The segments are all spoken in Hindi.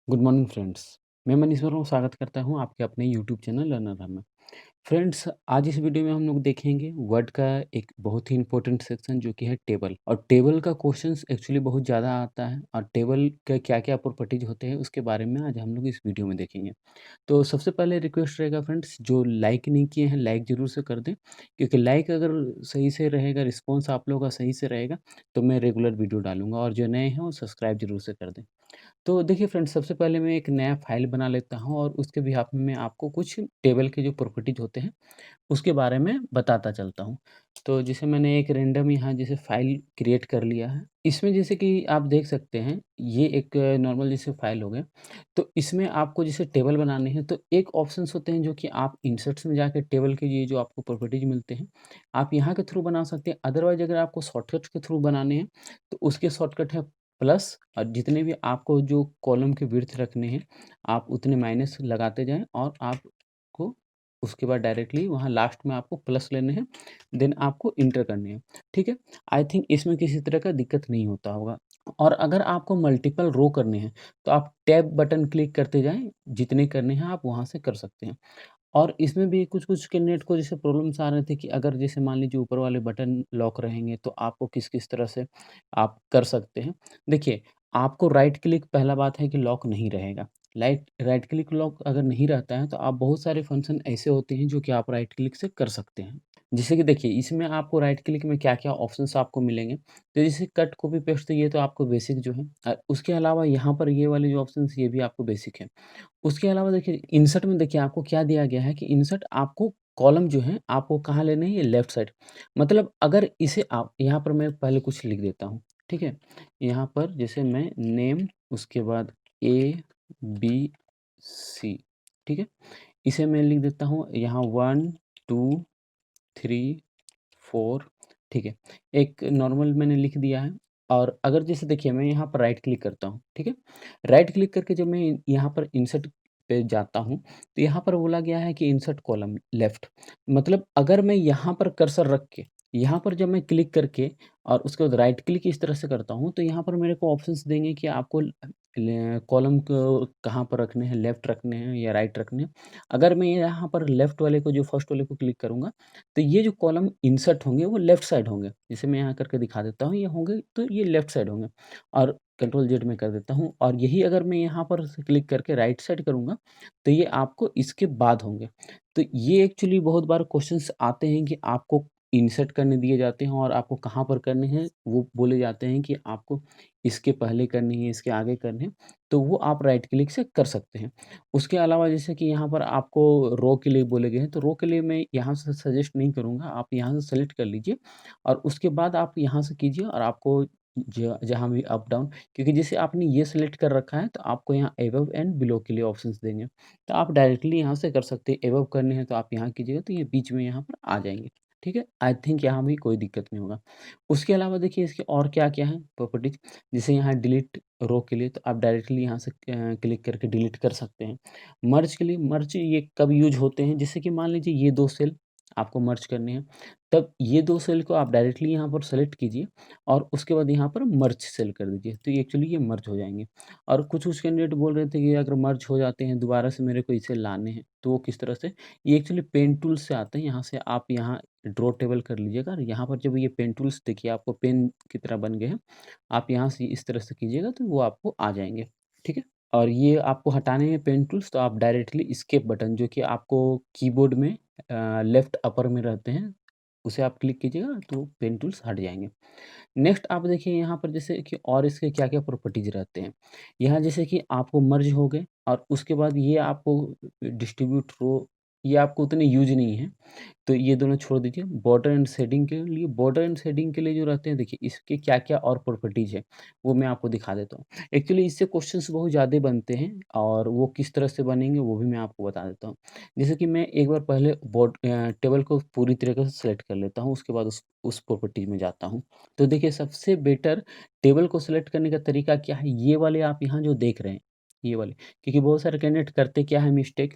Good morning friends. मैं मनीष वर्मा स्वागत करता हूँ आपके अपने यूट्यूब चैनल लर्नर हब में। फ्रेंड्स, आज इस वीडियो में हम लोग देखेंगे वर्ड का एक बहुत ही इंपॉर्टेंट सेक्शन जो कि है टेबल। और टेबल का क्वेश्चंस एक्चुअली बहुत ज़्यादा आता है और टेबल के क्या-क्या प्रॉपर्टीज होते हैं उसके बारे में आज हम लोग इस वीडियो में देखेंगे। तो सबसे पहले रिक्वेस्ट रहेगा फ्रेंड्स, जो लाइक नहीं किए हैं लाइक ज़रूर से कर दें, क्योंकि लाइक अगर सही से रहेगा, रिस्पॉन्स आप लोगों का सही से रहेगा तो मैं रेगुलर वीडियो डालूँगा, और जो नए हैं वो सब्सक्राइब ज़रूर से कर दें। तो देखिए फ्रेंड्स, सबसे पहले मैं एक नया फ़ाइल बना लेता हूँ और उसके बिहाफ़ में मैं आपको कुछ टेबल के जो प्रॉपर्टीज़ होते हैं, उसके बारे में बताता चलता हूँ। तो जैसे मैंने एक रैंडम यहाँ जैसे फ़ाइल क्रिएट कर लिया है। इसमें जैसे कि आप देख सकते हैं, ये एक नॉर्मल जैसे फ़ाइल हो गया। तो इसमें आपको जैसे टेबल बनाने हैं, तो एक ऑप्शंस होते हैं जो कि आप इंसर्ट्स में जाके टेबल के ये जो आपको प्रॉपर्टीज़ मिलते हैं, आप यहाँ के थ्रू बना सकते हैं। अदरवाइज़ अगर आपको शॉर्टकट के थ्रू बनाने हैं, तो उसके शॉर्टकट है प्लस, और जितने भी आपको जो कॉलम के विड्थ रखने हैं, आप उतने माइनस लगाते जाएँ और आपको उसके बाद डायरेक्टली वहाँ लास्ट में आपको प्लस लेने हैं, देन आपको इंटर करनी है, ठीक है? आई थिंक इसमें किसी तरह का दिक्कत नहीं होता होगा। और अगर आपको मल्टीपल रो करने हैं, तो आप टैब बटन क्लिक करते जाएँ, जितने करने हैं आप वहाँ से कर सकते हैं। और इसमें भी कुछ-कुछ कैंडिडेट को जैसे प्रॉब्लम्स आ रहे थे कि अगर जैसे मान लीजिए ऊपर वाले बटन लॉक रहेंगे, तो आपको किस-किस तरह से आप कर सकते हैं। देखिए, आपको राइट क्लिक, पहला बात है कि लॉक नहीं रहेगा। राइट क्लिक लॉक अगर नहीं रहता है, तो आप बहुत सारे फंक्शन ऐसे होते हैं जो कि आप राइट क्लिक से कर सकते हैं। जैसे कि देखिए, इसमें आपको राइट क्लिक में क्या-क्या ऑप्शंस आपको मिलेंगे। तो जैसे कट, कॉपी, पेस्ट, तो ये तो आपको बेसिक जो है। उसके अलावा यहाँ पर ये वाले जो ऑप्शंस, ये भी आपको बेसिक है। उसके अलावा देखिए, इंसर्ट में देखिए आपको क्या दिया गया है कि इंसर्ट आपको कॉलम जो है आपको कहाँ लेने हैं, ये लेफ्ट साइड। मतलब अगर इसे आप यहाँ पर, मैं पहले कुछ लिख देता हूँ, ठीक है? यहाँ पर जैसे मैं नेम, उसके बाद ए, बी, सी, ठीक है? इसे मैं लिख देता हूँ यहाँ 1, 2, 3, 4, ठीक है? एक नॉर्मल मैंने लिख दिया है। और अगर जैसे देखिए मैं यहाँ पर राइट क्लिक करता हूँ, ठीक है? राइट क्लिक करके जब मैं यहाँ पर इंसर्ट पे जाता हूँ, तो यहाँ पर बोला गया है कि इंसर्ट कॉलम लेफ्ट। मतलब अगर मैं यहाँ पर कर्सर रख के, यहाँ पर जब मैं क्लिक करके और उसके बाद राइट क्लिक इस तरह से करता हूँ, तो यहाँ पर मेरे को ऑप्शंस देंगे कि आपको कॉलम को कहाँ पर रखने हैं, लेफ्ट रखने हैं या राइट रखने हैं। अगर मैं यहाँ पर लेफ्ट वाले को, जो फर्स्ट वाले को क्लिक करूँगा, तो ये जो कॉलम इंसर्ट होंगे वो लेफ्ट साइड होंगे। जैसे मैं यहाँ करके दिखा देता हूँ, ये होंगे तो ये लेफ्ट साइड होंगे। और कंट्रोल ज़ेड में कर देता हूँ, और यही अगर मैं यहाँ पर से क्लिक करके राइट साइड करूँगा, तो ये आपको इसके बाद होंगे। तो ये एक्चुअली बहुत बार क्वेश्चंस आते हैं कि आपको इंसर्ट करने दिए जाते हैं और आपको कहाँ पर करने हैं, वो बोले जाते हैं कि आपको इसके पहले करनी है, इसके आगे करने हैं, तो वो आप राइट क्लिक से कर सकते हैं। उसके अलावा जैसे कि यहाँ पर आपको रो के लिए बोले गए हैं, तो रो के लिए मैं यहाँ से सजेस्ट नहीं करूँगा, आप यहाँ से सेलेक्ट कर लीजिए और उसके बाद आप यहाँ से कीजिए, और आपको जहाँ भी अप डाउन, क्योंकि जैसे आपने ये सेलेक्ट कर रखा है, तो आपको यहाँ अबव एंड बिलो के लिए ऑप्शंस देंगे। तो आप डायरेक्टली यहाँ से कर सकते हैं, अबव करने हैं तो आप यहाँ कीजिएगा, तो ये बीच में यहाँ पर आ जाएँगे। ठीक है? आई थिंक यहाँ भी कोई दिक्कत नहीं होगा। उसके अलावा देखिए इसके और क्या-क्या हैं प्रॉपर्टीज़, जैसे यहाँ डिलीट रो के लिए, तो आप डायरेक्टली यहाँ से क्लिक करके डिलीट कर सकते हैं। मर्ज के लिए, मर्ज ये कब यूज़ होते हैं, जैसे कि मान लीजिए ये 2 सेल आपको मर्ज करने हैं, तब ये 2 सेल को आप डायरेक्टली यहाँ पर सेलेक्ट कीजिए और उसके बाद यहाँ पर मर्ज सेल कर दीजिए, तो ये एक्चुअली ये मर्ज हो जाएँगे। और कुछ-कुछ कैंडिडेट बोल रहे थे कि अगर मर्ज हो जाते हैं, दोबारा से मेरे को इसे लाने हैं, तो वो किस तरह से? ये एक्चुअली पेन टूल से आते हैं, यहाँ से आप यहाँ ड्रॉ टेबल कर लीजिएगा, और यहाँ पर जब ये पेन टूल्स देखिए आपको पेन की तरह बन गए हैं, आप यहाँ से इस तरह से कीजिएगा तो वो आपको आ जाएँगे, ठीक है? और ये आपको हटाने हैं पेन टूल्स, तो आप डायरेक्टली एस्केप बटन, जो कि आपको कीबोर्ड में लेफ्ट अपर में रहते हैं, उसे आप क्लिक कीजिएगा तो पेन टूल्स हट जाएँगे। नेक्स्ट आप देखिए यहाँ पर जैसे कि और इसके क्या-क्या प्रॉपर्टीज़ रहते हैं। यहाँ जैसे कि आपको मर्ज हो गए, और उसके बाद ये आपको डिस्ट्रीब्यूट रो, ये आपको उतने यूज़ नहीं है। तो ये दोनों छोड़ दीजिए। बॉर्डर एंड शेडिंग के लिए जो रहते हैं, देखिए इसके क्या-क्या और प्रॉपर्टीज़ हैं, वो मैं आपको दिखा देता हूँ। एक्चुअली इससे क्वेश्चन्स बहुत ज़्यादा बनते हैं, और वो किस तरह से बनेंगे वो भी मैं आपको बता देता हूँ। जैसे कि मैं एक बार पहले टेबल को पूरी तरीके से सेलेक्ट कर लेता हूँ, उसके बाद उस प्रॉपर्टीज़ में जाता हूँ। तो देखिए सबसे बेटर टेबल को सेलेक्ट करने का तरीका क्या है, ये वाले आप यहाँ जो देख रहे हैं, ये वाले। क्योंकि बहुत सारे कैंडिडेट करते क्या है मिस्टेक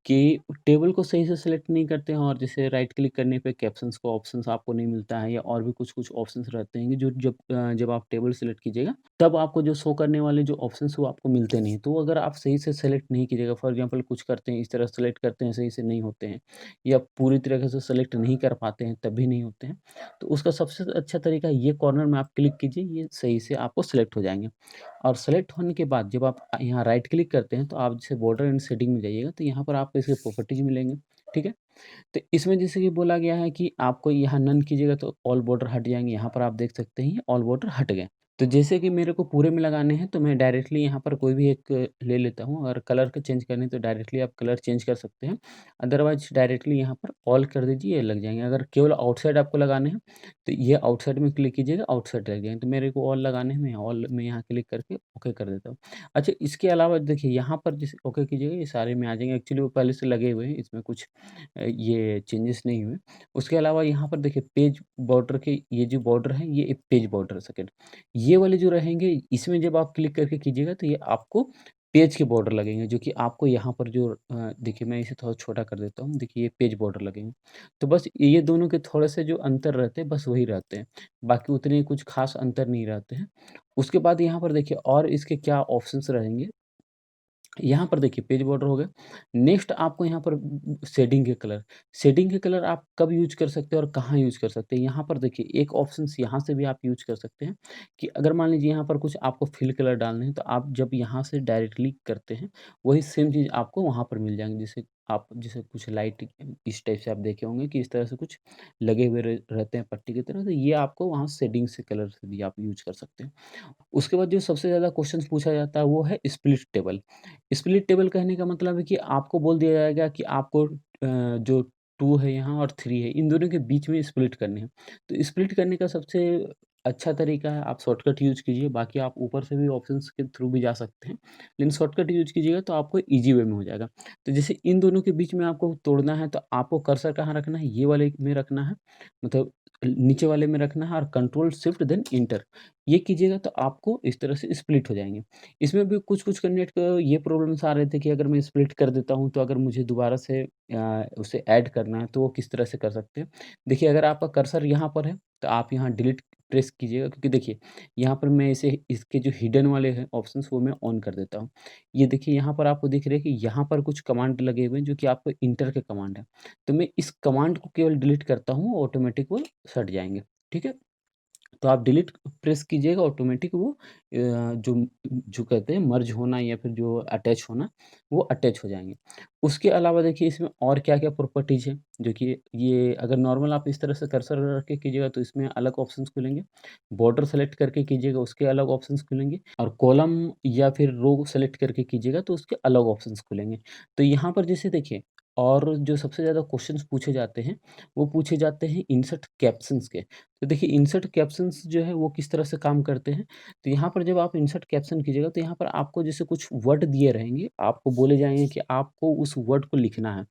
कि टेबल को सही से सेलेक्ट नहीं करते हैं और जैसे राइट क्लिक करने पे कैप्शंस का ऑप्शंस आपको नहीं मिलता है या और भी कुछ-कुछ ऑप्शंस रहते हैं कि जो जब आप टेबल सेलेक्ट कीजिएगा, तब आपको जो शो करने वाले जो ऑप्शंस वो आपको मिलते नहीं हैं। तो अगर आप सही से सेलेक्ट नहीं कीजिएगा, फॉर एग्ज़ाम्पल कुछ करते हैं, इस तरह सेलेक्ट करते हैं, सही से नहीं होते हैं या पूरी तरीके से सेलेक्ट नहीं कर पाते हैं, तब भी नहीं होते हैं। तो उसका सबसे अच्छा तरीका ये कॉर्नर में आप क्लिक कीजिए, ये सही से आपको सेलेक्ट हो जाएँगे। और सेलेक्ट होने के बाद जब आप यहाँ राइट क्लिक करते हैं, तो आप जैसे बॉर्डर एंड शेडिंग में जाइएगा, तो यहाँ पर आपको इसके प्रॉपर्टीज़ मिलेंगे, ठीक है? तो इसमें जैसे कि बोला गया है कि आपको यहाँ नन कीजिएगा तो ऑल बॉर्डर हट जाएँगे, यहाँ पर आप देख सकते हैं ऑल बॉर्डर हट गए। तो जैसे कि मेरे को पूरे में लगाने हैं, तो मैं डायरेक्टली यहाँ पर कोई भी एक ले लेता हूँ और कलर को चेंज करने तो डायरेक्टली आप कलर चेंज कर सकते हैं। अदरवाइज़ डायरेक्टली यहाँ पर ऑल कर दीजिए, ये लग जाएँगे। अगर केवल आउटसाइड आपको लगाने हैं, तो ये आउटसाइड में क्लिक कीजिएगा, आउटसाइड लग जाएँगे। तो मेरे को ऑल लगाने हैं, मैं ऑल में यहाँ क्लिक करके ओके कर देता हूँ। अच्छा, इसके अलावा देखिए यहाँ पर जैसे ओके कीजिएगा, ये सारे में आ जाएँगे। एक्चुअली वो पहले से लगे हुए हैं, इसमें कुछ ये चेंजेस नहीं हुए। उसके अलावा यहाँ पर देखिए पेज बॉर्डर के ये जो बॉर्डर है, ये एक पेज बॉर्डर सेकंड, ये वाले जो रहेंगे इसमें जब आप क्लिक करके कीजिएगा तो ये आपको पेज के बॉर्डर लगेंगे, जो कि आपको यहाँ पर जो देखिए मैं इसे थोड़ा छोटा कर देता हूँ। देखिए ये पेज बॉर्डर लगेंगे। तो बस ये दोनों के थोड़े से जो अंतर रहते हैं बस वही रहते हैं। बाकी उतने कुछ ख़ास अंतर नहीं रहते हैं। उसके बाद यहाँ पर देखिए और इसके क्या ऑप्शंस रहेंगे, यहाँ पर देखिए पेज बॉर्डर हो गया। नेक्स्ट आपको यहाँ पर शेडिंग के कलर आप कब यूज़ कर सकते हैं और कहाँ यूज़ कर सकते हैं। यहाँ पर देखिए एक ऑप्शंस यहाँ से भी आप यूज़ कर सकते हैं कि अगर मान लीजिए यहाँ पर कुछ आपको फिल कलर डालने हैं, तो आप जब यहाँ से डायरेक्टली करते हैं, वही सेम चीज़ आपको वहाँ पर मिल जाएँगे। जैसे कुछ लाइट इस टाइप से आप देखे होंगे कि इस तरह से कुछ लगे हुए रहते हैं पट्टी की तरह, तो ये आपको वहाँ शेडिंग से कलर से भी आप यूज़ कर सकते हैं। उसके बाद जो सबसे ज़्यादा क्वेश्चन्स पूछा जाता है वो है स्प्लिट टेबल। स्प्लिट टेबल कहने का मतलब है कि आपको बोल दिया जाएगा कि आपको जो 2 है यहाँ और 3 है, इन दोनों के बीच में स्प्लिट करने हैं। तो स्प्लिट करने का सबसे अच्छा तरीका है आप शॉर्टकट यूज़ कीजिए, बाकी आप ऊपर से भी ऑप्शंस के थ्रू भी जा सकते हैं। लेकिन शॉर्टकट यूज़ कीजिएगा तो आपको ईज़ी वे में हो जाएगा। तो जैसे इन दोनों के बीच में आपको तोड़ना है तो आपको कर्सर कहाँ रखना है, ये वाले में रखना है, मतलब नीचे वाले में रखना है और कंट्रोल शिफ्ट देन एंटर, ये कीजिएगा तो आपको इस तरह से स्प्लिट हो जाएँगे। इसमें भी कुछ-कुछ कैंडिडेट को ये प्रॉब्लम्स आ रहे थे कि अगर मैं स्प्लिट कर देता हूँ, तो अगर मुझे दोबारा से उसे ऐड करना है, तो वो किस तरह से कर सकते हैं। देखिए, अगर आपका कर्सर यहाँ पर है, तो आप यहाँ डिलीट प्रेस कीजिएगा क्योंकि देखिए, यहाँ पर मैं इसे इसके जो हिडन वाले हैं ऑप्शंस, वो मैं ऑन कर देता हूँ। ये देखिए, यहाँ पर आपको दिख रहा है कि यहाँ पर कुछ कमांड लगे हुए हैं, जो कि आपको इंटर के कमांड है। तो मैं इस कमांड को केवल डिलीट करता हूँ, ऑटोमेटिक वो हट जाएँगे, ठीक है? तो आप डिलीट प्रेस कीजिएगा, ऑटोमेटिक वो जो जो कहते हैं मर्ज होना या फिर जो अटैच होना, वो अटैच हो जाएँगे। उसके अलावा देखिए इसमें और क्या-क्या प्रॉपर्टीज़ हैं, जो कि ये अगर नॉर्मल आप इस तरह से कर्सर रख के कीजिएगा तो इसमें अलग ऑप्शंस खुलेंगे। बॉर्डर सेलेक्ट करके कीजिएगा उसके अलग ऑप्शंस खुलेंगे और कॉलम या फिर रो सेलेक्ट करके कीजिएगा तो उसके अलग ऑप्शंस खुलेंगे। तो यहाँ पर जैसे देखिए, और जो सबसे ज़्यादा क्वेश्चन्स पूछे जाते हैं, वो पूछे जाते हैं इंसर्ट कैप्शंस के। तो देखिए इंसर्ट कैप्शंस जो है वो किस तरह से काम करते हैं, तो यहाँ पर जब आप इंसर्ट कैप्शन कीजिएगा तो यहाँ पर आपको जैसे कुछ वर्ड दिए रहेंगे, आपको बोले जाएँगे कि आपको उस वर्ड को लिखना है।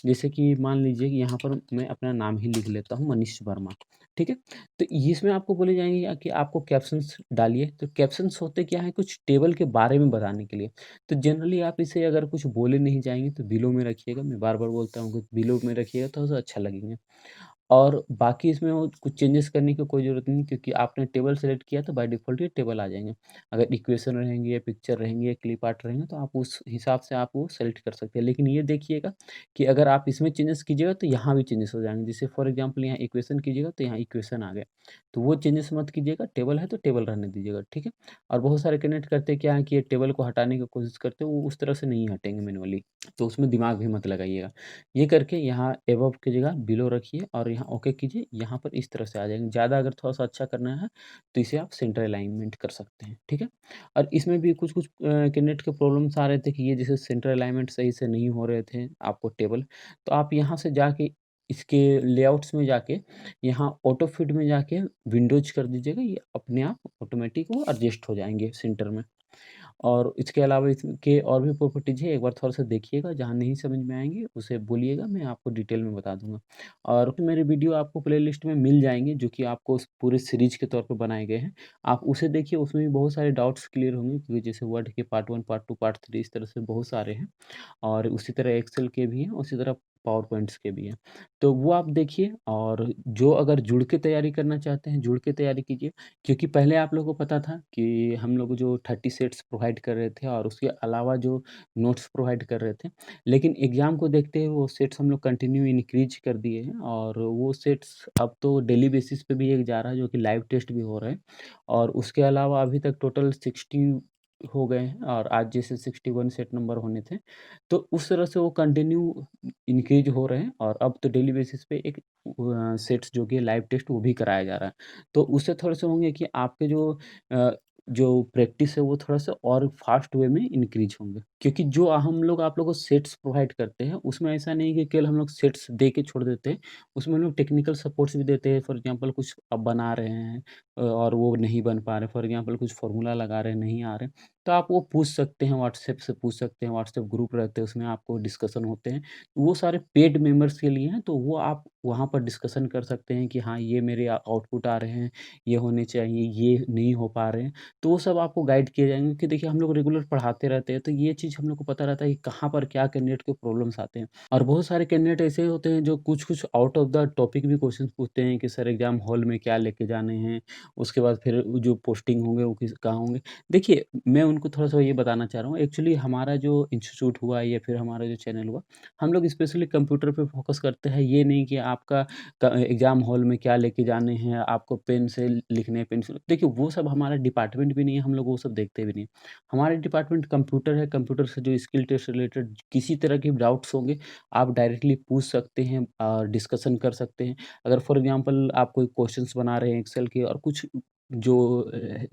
जैसे कि मान लीजिए कि यहाँ पर मैं अपना नाम ही लिख लेता हूँ मनीष वर्मा, ठीक है? तो इसमें आपको बोले जाएँगे कि आपको कैप्शंस डालिए, तो कैप्शंस होते क्या हैं, कुछ टेबल के बारे में बताने के लिए। तो जनरली आप इसे अगर कुछ बोले नहीं जाएँगे तो बिलो में रखिएगा, मैं बार-बार बोलता हूँ कि बिलो में रखिएगा तो ज़्यादा अच्छा लगेंगे। और बाकी इसमें वो कुछ चेंजेस करने की कोई ज़रूरत नहीं, क्योंकि आपने टेबल सेलेक्ट किया तो बाय डिफ़ॉल्ट ये टेबल आ जाएँगे। अगर इक्वेशन रहेंगे या पिक्चर रहेंगे या क्लिप आर्ट रहेंगे तो आप उस हिसाब से आप वो सेलेक्ट कर सकते हैं। लेकिन ये देखिएगा कि अगर आप इसमें चेंजेस कीजिएगा तो यहाँ भी चेंजेस हो जाएँगे। जैसे फॉर एग्ज़ाम्पल यहाँ इक्वेशन कीजिएगा तो यहाँ इक्वेशन आ गया। तो वो चेंजेस मत कीजिएगा, टेबल है तो टेबल रहने दीजिएगा, ठीक है? और बहुत सारे कैंडिडेट करते क्या है कि ये टेबल को हटाने की कोशिश करते हैं, वो उस तरह से नहीं हटेंगे मैनुअली, तो उसमें दिमाग भी मत लगाइएगा। ये करके यहाँ अबव की जगह बिलो रखिए और यहाँ ओके कीजिए, यहाँ पर इस तरह से आ जाएँगे। ज़्यादा अगर थोड़ा-सा अच्छा करना है, तो इसे आप सेंटर अलाइनमेंट कर सकते हैं, ठीक है? और इसमें भी कुछ-कुछ कैंडिडेट के प्रॉब्लम्स आ रहे थे कि ये जैसे सेंटर अलाइनमेंट सही से नहीं हो रहे थे आपको टेबल, तो आप यहाँ से जाके इसके लेआउट्स में जाके, यहाँ ऑटो फिट में जाके विंडोज़ कर दीजिएगा, ये अपने आप ऑटोमेटिक वो एडजस्ट हो जाएँगे सेंटर में। और इसके अलावा इसके और भी प्रॉपर्टीज़ है, एक बार थोड़ा-सा देखिएगा, जहाँ नहीं समझ में आएँगे उसे बोलिएगा, मैं आपको डिटेल में बता दूँगा। और मेरे वीडियो आपको प्लेलिस्ट में मिल जाएँगे, जो कि आपको उस पूरे सीरीज़ के तौर पे बनाए गए हैं। आप उसे देखिए, उसमें भी बहुत सारे डाउट्स क्लियर होंगे, क्योंकि जैसे वर्ड के पार्ट 1, पार्ट 2, पार्ट 3 इस तरह से बहुत सारे हैं। और उसी तरह एक्सेल के भी हैं, उसी तरह पावर पॉइंट्स के भी हैं। तो वो आप देखिए, और जो अगर जुड़ के तैयारी करना चाहते हैं, जुड़ के तैयारी कीजिए, क्योंकि पहले आप लोगों को पता था कि हम लोग जो 30 सेट्स प्रोवाइड कर रहे थे और उसके अलावा जो नोट्स प्रोवाइड कर रहे थे। लेकिन एग्ज़ाम को देखते हुए वो सेट्स हम लोग कंटिन्यू इंक्रीज़ कर दिए हैं, और वो सेट्स अब तो डेली बेसिस पे भी एक जा रहा है, जो कि लाइव टेस्ट भी हो रहा है। और उसके अलावा अभी तक टोटल 60 हो गए हैं, और आज जैसे 61 सेट नंबर होने थे। तो उस तरह से वो कंटिन्यू इंक्रीज़ हो रहे हैं, और अब तो डेली बेसिस पे एक सेट्स जो कि लाइव टेस्ट वो भी कराया जा रहा है। तो उससे थोड़े-से होंगे कि आपके जो प्रैक्टिस है वो थोड़ा-सा और फ़ास्ट वे में इंक्रीज़ होंगे। क्योंकि जो हम लोग आप लोगों को सेट्स प्रोवाइड करते हैं, उसमें ऐसा नहीं है कि केवल हम लोग सेट्स दे के छोड़ देते हैं। उसमें हम लोग टेक्निकल सपोर्ट्स भी देते हैं। फॉर एग्ज़ाम्पल कुछ आप बना रहे हैं, और वो नहीं बन पा रहे, फॉर एग्ज़ाम्पल कुछ फ़ॉर्मूला लगा रहे हैं, नहीं आ रहे, तो आप वो पूछ सकते हैं, व्हाट्सएप से पूछ सकते हैं, व्हाट्सएप ग्रुप रहते हैं, उसमें आपको डिस्कशन होते हैं। वो सारे पेड मेंबर्स के लिए हैं, तो वो आप वहाँ पर डिस्कशन कर सकते हैं कि हाँ, ये मेरे आउटपुट आ रहे हैं, ये होने चाहिए, ये नहीं हो पा रहे हैं। तो वो सब आपको गाइड किए जाएँगे, कि देखिए हम लोग रेगुलर पढ़ाते रहते हैं, तो ये चीज़ हम लोग को पता रहता है कि कहाँ पर क्या कैंडिडेट को प्रॉब्लम्स आते हैं। और बहुत सारे कैंडिडेट ऐसे होते हैं जो कुछ-कुछ आउट ऑफ द टॉपिक भी क्वेश्चन्स पूछते हैं, कि सर एग्ज़ाम हॉल में क्या लेके जाने हैं? उसके बाद फिर वो जो पोस्टिंग होंगे वो कहाँ होंगे? देखिए, मैं उनको थोड़ा-सा ये बताना चाह रहा हूँ, एक्चुअली हमारा जो इंस्टीट्यूट हुआ या फिर हमारा जो चैनल हुआ, हम लोग स्पेशली कंप्यूटर पे फ़ोकस करते हैं। ये नहीं कि आपका एग्ज़ाम हॉल में क्या लेके जाने हैं, आपको पेन से लिखने हैं, पेंसिल, देखिए वो सब हमारा डिपार्टमेंट भी नहीं है, हम लोग वो सब देखते भी नहीं। हमारे डिपार्टमेंट कंप्यूटर है, कंप्यूटर से जो स्किल टेस्ट रिलेटेड किसी तरह के डाउट्स होंगे, आप डायरेक्टली पूछ सकते हैं, डिस्कशन कर सकते हैं। अगर फॉर एग्ज़ाम्पल आप कोई क्वेश्चन्स बना रहे हैं एक्सेल के, और कुछ जो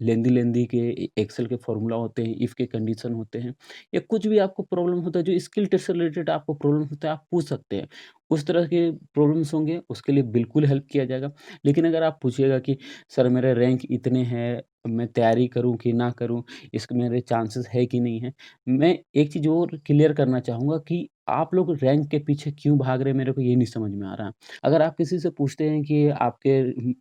लेंदी-लेंदी के एक्सेल के फॉर्मूला होते हैं, इफ के कंडीशन होते हैं, या कुछ भी आपको प्रॉब्लम होता है, जो स्किल टेस्ट से रिलेटेड आपको प्रॉब्लम होता है, आप पूछ सकते हैं। उस तरह के प्रॉब्लम्स होंगे, उसके लिए बिल्कुल हेल्प किया जाएगा। लेकिन अगर आप पूछिएगा कि सर मेरे रैंक इतने हैं, मैं तैयारी करूँ कि ना करूँ, इसके मेरे चांसेस है कि नहीं है? मैं एक चीज़ और क्लियर करना चाहूँगा, कि आप लोग रैंक के पीछे क्यों भाग रहे हैं, मेरे को ये नहीं समझ में आ रहा। अगर आप किसी से पूछते हैं कि आपके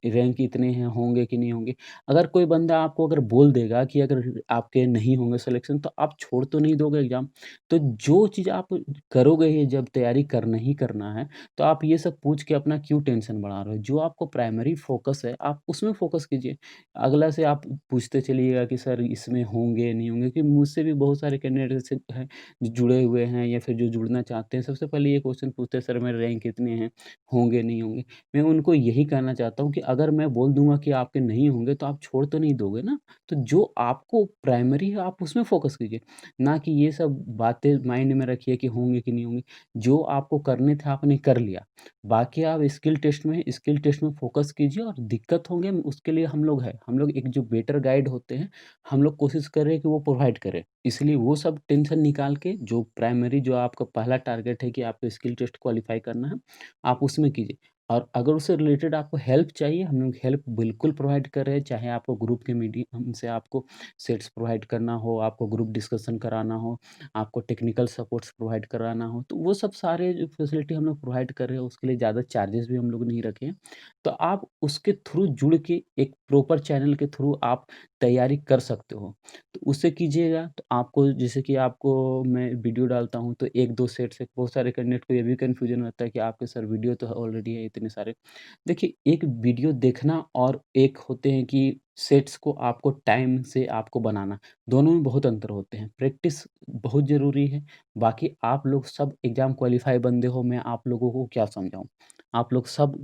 रैंक इतने हैं, होंगे कि नहीं होंगे? अगर कोई बंदा आपको अगर बोल देगा कि अगर आपके नहीं होंगे सिलेक्शन, तो आप छोड़ तो नहीं दोगे एग्ज़ाम। तो जो चीज़ आप करोगे ही, जब तैयारी करना ही करना है, तो आप ये सब पूछ के अपना क्यों टेंशन बढ़ा रहे हो? जो आपको प्राइमरी फ़ोकस है, आप उसमें फ़ोकस कीजिए। अगला से आप पूछते चलिएगा कि सर इसमें होंगे, नहीं होंगे, क्योंकि मुझसे भी बहुत सारे कैंडिडेट ऐसे हैं, जो जुड़े हुए हैं या फिर जो जुड़ना चाहते हैं। सबसे पहले ये क्वेश्चन पूछते हैं, सर मेरे रैंक कितने हैं, होंगे, नहीं होंगे? मैं उनको यही कहना चाहता हूँ कि अगर मैं बोल दूँगा कि आपके नहीं होंगे, तो आप छोड़ तो नहीं दोगे ना? तो जो आपको प्राइमरी है, आप उसमें फ़ोकस कीजिए, ना कि ये सब बातें माइंड में रखिए कि होंगे कि नहीं होंगे। जो आपको करने थे, आपने कर लिया। बाकी आप स्किल टेस्ट में फ़ोकस कीजिए, और दिक्कत होंगे, उसके लिए हम लोग हैं। हम लोग एक जो बेटर गाइड होते हैं, हम लोग कोशिश कर रहे हैं कि वो प्रोवाइड करें। इसलिए वो सब टेंशन निकाल के, जो प्राइमरी जो आपका पहला टारगेट है कि आपको स्किल टेस्ट क्वालीफाई करना है, आप उसमें कीजिए। और अगर उससे रिलेटेड आपको हेल्प चाहिए, हम लोग हेल्प बिल्कुल प्रोवाइड कर रहे हैं, चाहे आपको ग्रुप के मीडियम से आपको सेट्स प्रोवाइड करना हो, आपको ग्रुप डिस्कशन कराना हो, आपको टेक्निकल सपोर्ट्स प्रोवाइड कराना हो, तो वो सब सारे जो फैसिलिटी हम लोग प्रोवाइड कर रहे हैं, उसके लिए ज़्यादा चार्जेस भी हम लोग नहीं रखे हैं। तो आप उसके थ्रू जुड़ के एक प्रॉपर चैनल के थ्रू आप तैयारी कर सकते हो। तो उससे कीजिएगा, तो आपको जैसे कि आपको मैं वीडियो डालता हूँ, तो 1-2 सेट से बहुत सारे कैंडिडेट को ये भी कन्फ्यूजन रहता है कि आपके सर वीडियो तो ऑलरेडी है इतने सारे। देखिए, एक वीडियो देखना और एक होते हैं कि सेट्स को आपको टाइम से आपको बनाना, दोनों में बहुत अंतर होते हैं। प्रैक्टिस बहुत ज़रूरी है, बाकी आप लोग सब एग्ज़ाम क्वालीफाई बंदे हो, मैं आप लोगों को क्या समझाऊँ? आप लोग सब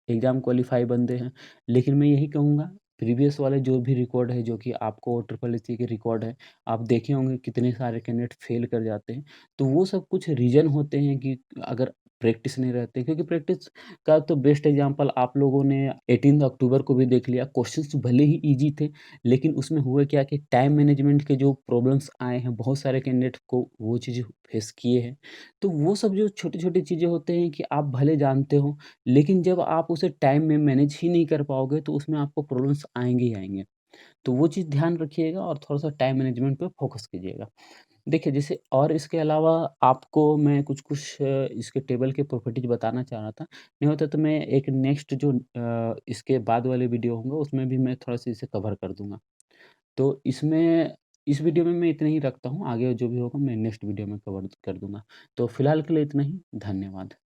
एग्ज़ाम क्वालीफाई बंदे हैं, लेकिन मैं यही कहूँगा, प्रीवियस वाले जो भी रिकॉर्ड है, जो कि आपको ट्रिपल एससी के रिकॉर्ड है, आप देखे होंगे कितने सारे कैंडिडेट फेल कर जाते हैं। तो वो सब कुछ रीज़न होते हैं कि अगर प्रैक्टिस नहीं रहते, क्योंकि प्रैक्टिस का तो बेस्ट एग्ज़ाम्पल आप लोगों ने 18 अक्टूबर को भी देख लिया। क्वेश्चंस भले ही ईज़ी थे, लेकिन उसमें हुआ क्या कि टाइम मैनेजमेंट के जो प्रॉब्लम्स आए हैं, बहुत सारे कैंडिडेट को वो चीज़ें फेस किए हैं। तो वो सब जो छोटी-छोटी चीज़ें होते हैं कि आप भले जानते हो, लेकिन जब आप उसे टाइम में मैनेज ही नहीं कर पाओगे, तो उसमें आपको प्रॉब्लम्स आएँगे ही आएँगे। तो वो चीज़ ध्यान रखिएगा और थोड़ा-सा टाइम मैनेजमेंट पे फ़ोकस कीजिएगा। देखिए, जैसे और इसके अलावा आपको मैं कुछ-कुछ इसके टेबल के प्रॉपर्टीज़ बताना चाह रहा था। नहीं होता तो मैं एक नेक्स्ट जो इसके बाद वाले वीडियो होंगे उसमें भी मैं थोड़ा-सा इसे कवर कर दूँगा। तो इसमें इस वीडियो में मैं इतना ही रखता हूँ, आगे जो भी होगा मैं नेक्स्ट वीडियो में कवर कर दूँगा। तो फिलहाल के लिए इतना ही, धन्यवाद।